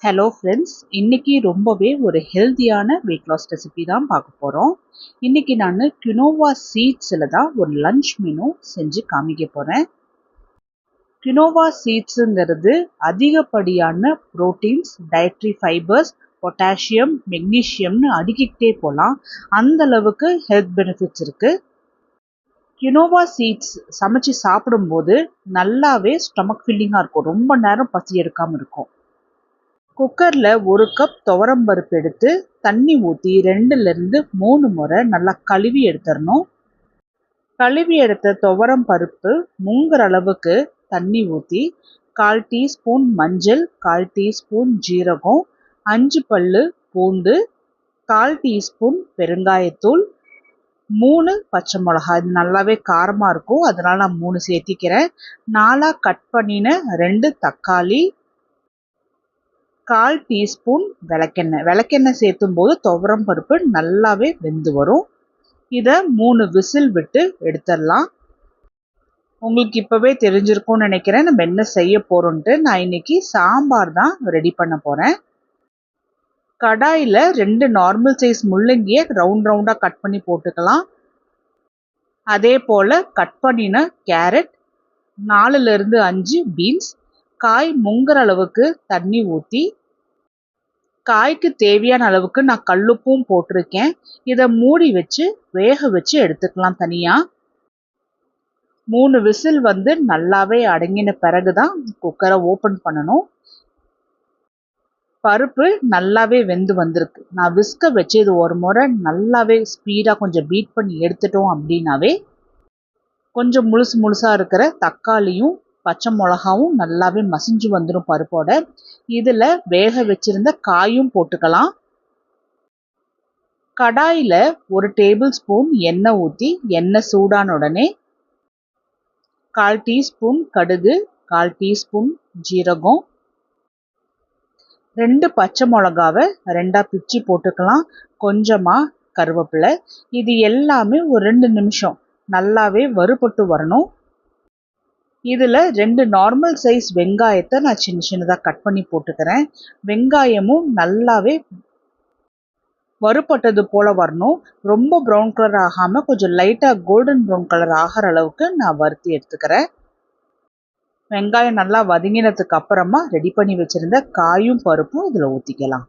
Hello friends, இன்னைக்கு ரொம்பவே ஒரு ஹெல்த்தியான வெயிட் லாஸ் ரெசிபி தான் பார்க்க போகிறோம். இன்னைக்கு நான் குயினோவா சீட்ஸில் தான் ஒரு லஞ்ச் மெனு செஞ்சு காமிக்க போகிறேன். குயினோவா சீட்ஸுங்கிறது அதிகப்படியான புரோட்டீன்ஸ், டயட்ரி ஃபைபர்ஸ், பொட்டாசியம், மெக்னீஷியம்னு அடுக்கிக்கிட்டே போகலாம். அந்த அளவுக்கு ஹெல்த் பெனிஃபிட்ஸ் இருக்குது. குயினோவா சீட்ஸ் சமைச்சு சாப்பிடும்போது நல்லாவே ஸ்டொமக் ஃபில்லிங்காக இருக்கும். ரொம்ப நேரம் பசி எடுக்காமல் இருக்கும். குக்கரில் 1 கப் துவரம் பருப்பு எடுத்து தண்ணி ஊற்றி 2லிருந்து 3 முறை நல்லா கழுவி எடுத்துடணும். கழுவி எடுத்த துவரம் பருப்பு முங்குற அளவுக்கு தண்ணி ஊற்றி 1/4 டீஸ்பூன் மஞ்சள், 1/4 டீஸ்பூன் ஜீரகம், 5 பல்லு பூண்டு, 1/4 டீஸ்பூன் பெருங்காயத்தூள், 3 பச்சை மிளகாய். இது நல்லாவே காரமாக இருக்கும், அதனால் நான் 3 சேர்த்திக்கிறேன். 4 கட் பண்ணின 2 தக்காளி, 1/4 டீஸ்பூன் விளக்கெண்ணெய். விளக்கெண்ணெய் சேர்த்தும் போது துவரம் பருப்பு நல்லாவே வெந்து வரும். இதை 3 விசில் விட்டு எடுத்துடலாம். உங்களுக்கு இப்போவே தெரிஞ்சிருக்கும்னு நினைக்கிறேன் நம்ம என்ன செய்ய போகிறோன்ட்டு. நான் இன்னைக்கு சாம்பார் தான் ரெடி பண்ண போகிறேன். கடாயில் 2 நார்மல் சைஸ் முள்ளங்கியை ரவுண்டாக கட் பண்ணி போட்டுக்கலாம். அதே போல் கட் பண்ணின கேரட், 4லிருந்து 5 பீன்ஸ், காய் முங்குற அளவுக்கு தண்ணி ஊற்றி காய்க்கு தேவையான அளவுக்கு நான் கல்லுப்பும் போட்டிருக்கேன். இதை மூடி வச்சு வேக வச்சு எடுத்துக்கலாம் தனியாக. 3 விசில் நல்லாவே அடங்கின பிறகு தான் குக்கரை ஓப்பன் பண்ணணும். பருப்பு நல்லாவே வெந்து வந்திருக்கு. நான் விஸ்க வச்சு இது ஒரு முறை நல்லாவே ஸ்பீடாக கொஞ்சம் பீட் பண்ணி எடுத்துட்டோம் அப்படின்னாவே கொஞ்சம் முழுசாக இருக்கிற தக்காளியும் பச்சை மிளகாவும் நல்லாவே மசிஞ்சு வந்துடும் பருப்போட. இதில் வேக வச்சிருந்த காயும் போட்டுக்கலாம். கடாயில் 1 டேபிள் ஸ்பூன் எண்ணெய் ஊற்றி எண்ணெய் சூடான உடனே 1/4 டீஸ்பூன் கடுகு, 1/4 டீஸ்பூன் ஜீரகம், 2 பச்சை மிளகாவை 2ஆக பிச்சு போட்டுக்கலாம். கொஞ்சமாக கருவேப்பிலை. இது எல்லாமே ஒரு 2 நிமிஷம் நல்லாவே வறுபட்டு வரணும். இதில் 2 நார்மல் சைஸ் வெங்காயத்தை நான் சின்னதாக கட் பண்ணி போட்டுக்கிறேன். வெங்காயமும் நல்லாவே வறுபட்டது போல் வரணும். ரொம்ப ப்ரௌன் கலர் ஆகாமல் கொஞ்சம் லைட்டாக கோல்டன் ப்ரௌன் கலர் ஆகிற அளவுக்கு நான் வறுத்து எடுத்துக்கிறேன். வெங்காயம் நல்லா வதங்கினதுக்கு அப்புறமா ரெடி பண்ணி வச்சுருந்த காயும் பருப்பும் இதில் ஊற்றிக்கலாம்.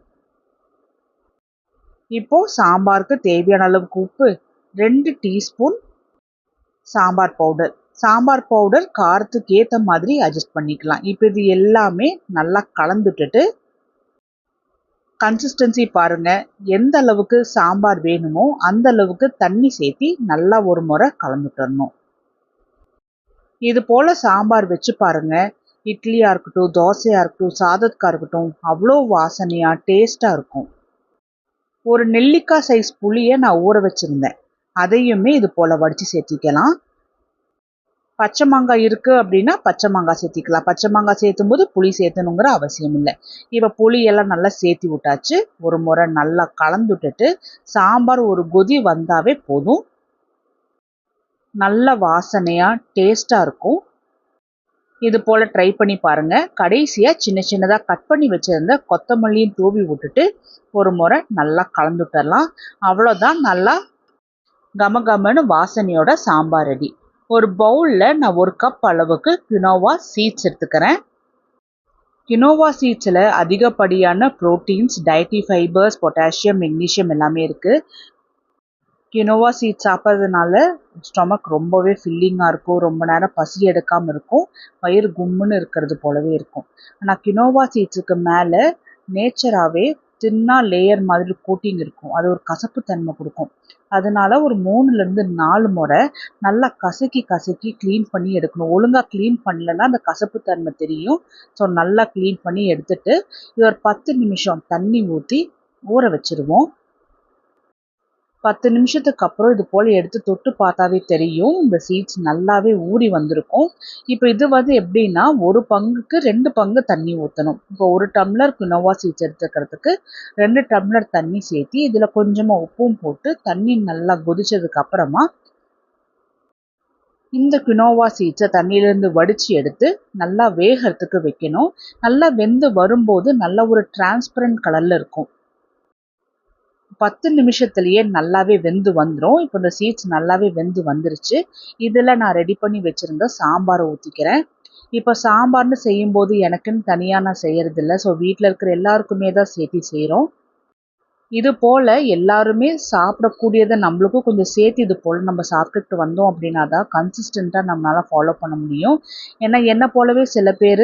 இப்போது சாம்பாருக்கு தேவையான அளவுக்கு உப்பு, 2 teaspoon sambar powder. Sambar powder காரத்துக்கு ஏற்ற மாதிரி அட்ஜஸ்ட் பண்ணிக்கலாம். இப்போ இது எல்லாமே நல்லா கலந்துட்டுட்டு கன்சிஸ்டன்சி பாருங்கள். எந்த அளவுக்கு சாம்பார் வேணுமோ அந்த அளவுக்கு தண்ணி சேர்த்தி நல்லா ஒரு முறை கலந்துட்டுடணும். இது போல் சாம்பார் வச்சு பாருங்கள். இட்லியாக இருக்கட்டும், தோசையாக இருக்கட்டும், சாதத்துக்காக இருக்கட்டும், அவ்வளோ வாசனையாக டேஸ்ட்டாக இருக்கும். ஒரு நெல்லிக்காய் சைஸ் புளியை நான் ஊற வச்சுருந்தேன். அதையுமே இது போல் வடித்து சேர்த்திக்கலாம். பச்சை மாங்காய் இருக்குது அப்படின்னா பச்சை மாங்காய் சேர்த்திக்கலாம். பச்சை மாங்காய் சேர்த்தும் போது புளி சேர்த்தணுங்கிற அவசியம் இல்லை. இப்போ புளியெல்லாம் நல்லா சேர்த்தி விட்டாச்சு. ஒரு முறை நல்லா கலந்து விட்டுட்டு சாம்பார் ஒரு கொதி வந்தாவே போதும். நல்ல வாசனையாக டேஸ்ட்டாக இருக்கும். இது போல் ட்ரை பண்ணி பாருங்கள். கடைசியாக சின்னதாக கட் பண்ணி வச்சுருந்த கொத்தமல்லியும் தூவி விட்டுட்டு ஒரு முறை நல்லா கலந்து விட்டுடலாம். அவ்வளோதான், நல்லா கமகமன்னு வாசனையோட சாம்பார் ரெடி. ஒரு பவுலில் நான் 1 கப் அளவுக்கு குயினோவா சீட்ஸ் எடுத்துக்கிறேன். குயினோவா சீட்ஸில் அதிகப்படியான proteins, dietary fibres, potassium, magnesium எல்லாமே இருக்குது. குயினோவா சீட்ஸ் சாப்பிட்றதுனால ஸ்டொமக் ரொம்பவே ஃபில்லிங்காக இருக்கும். ரொம்ப நேரம் பசி எடுக்காமல் இருக்கும். வயிறு கும்முன்னு இருக்கிறது போலவே இருக்கும். ஆனால் குயினோவா சீட்ஸுக்கு மேலே நேச்சராகவே தின்னாக லேயர் மாதிரி கோட்டிங் இருக்கும். அது ஒரு கசப்பு தன்மை கொடுக்கும். அதனால ஒரு 3லிருந்து 4 முறை நல்லா கசக்கி க்ளீன் பண்ணி எடுக்கணும். ஒழுங்காக க்ளீன் பண்ணலைன்னா அந்த கசப்பு தன்மை தெரியும். ஸோ நல்லா க்ளீன் பண்ணி எடுத்துட்டு இது ஒரு 10 நிமிஷம் தண்ணி ஊற்றி ஊற வச்சுருவோம். 10 நிமிஷத்துக்கு அப்புறம் இது போல் எடுத்து தொட்டு பார்த்தாவே தெரியும் இந்த சீட்ஸ் நல்லாவே ஊறி வந்திருக்கும். இப்போ இது எப்படின்னா 1 பங்குக்கு 2 பங்கு தண்ணி ஊற்றணும். இப்போ 1 டம்ளர் குயினோவா சீட்ஸ் எடுத்துக்கிறதுக்கு 2 டம்ளர் தண்ணி சேர்த்தி இதில் கொஞ்சமாக உப்பும் போட்டு தண்ணி நல்லா கொதிச்சதுக்கு அப்புறமா இந்த குயினோவா சீட்ஸை தண்ணியிலேருந்து வடித்து எடுத்து நல்லா வேகிறதுக்கு வைக்கணும். நல்லா வெந்து வரும்போது நல்ல ஒரு டிரான்ஸ்பரண்ட் கலரில் இருக்கும். 10 நிமிஷத்துலேயே நல்லாவே வெந்து வந்துடும். இப்போ இந்த சீட்ஸ் நல்லாவே வெந்து வந்துருச்சு. இதில் நான் ரெடி பண்ணி வச்சுருந்த சாம்பாரை ஊற்றிக்கிறேன். இப்போ சாம்பார்னு செய்யும்போது எனக்குன்னு தனியாக நான் செய்கிறதில்ல. ஸோ வீட்டில் இருக்கிற எல்லாருக்குமே தான் சேர்த்து செய்கிறோம். இது போல் எல்லாருமே சாப்பிடக்கூடியதை நம்மளுக்கும் கொஞ்சம் சேர்த்து இது போல் நம்ம சாப்பிட்டுட்டு வந்தோம் அப்படின்னா தான் கன்சிஸ்டண்ட்டாக நம்மளால் ஃபாலோ பண்ண முடியும். ஏன்னா என்னை போலவே சில பேர்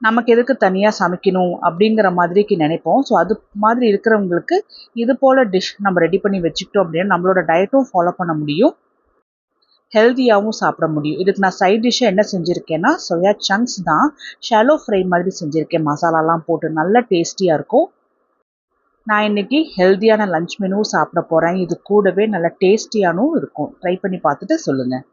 நமக்கு எதுக்கு தனியாக சமைக்கணும் அப்படிங்கிற மாதிரிக்கு நினைப்போம். ஸோ அது மாதிரி இருக்கிறவங்களுக்கு இது போல் டிஷ் நம்ம ரெடி பண்ணி வச்சுக்கிட்டோம் அப்படின்னா நம்மளோட டயட்டும் ஃபாலோ பண்ண முடியும், ஹெல்த்தியாகவும் சாப்பிட முடியும். இதுக்கு நான் சைட் டிஷ்ஷாக என்ன செஞ்சுருக்கேன்னா சோயா சங்க்ஸ் தான் ஷாலோ ஃப்ரை மாதிரி செஞ்சுருக்கேன். மசாலாலாம் போட்டு நல்லா டேஸ்டியாக இருக்கும். நான் இன்றைக்கி ஹெல்த்தியான லன்ச் மெனுவும் சாப்பிட போகிறேன். இது கூடவே நல்லா டேஸ்டியானும் இருக்கும். ட்ரை பண்ணி பார்த்துட்டு சொல்லுங்கள்.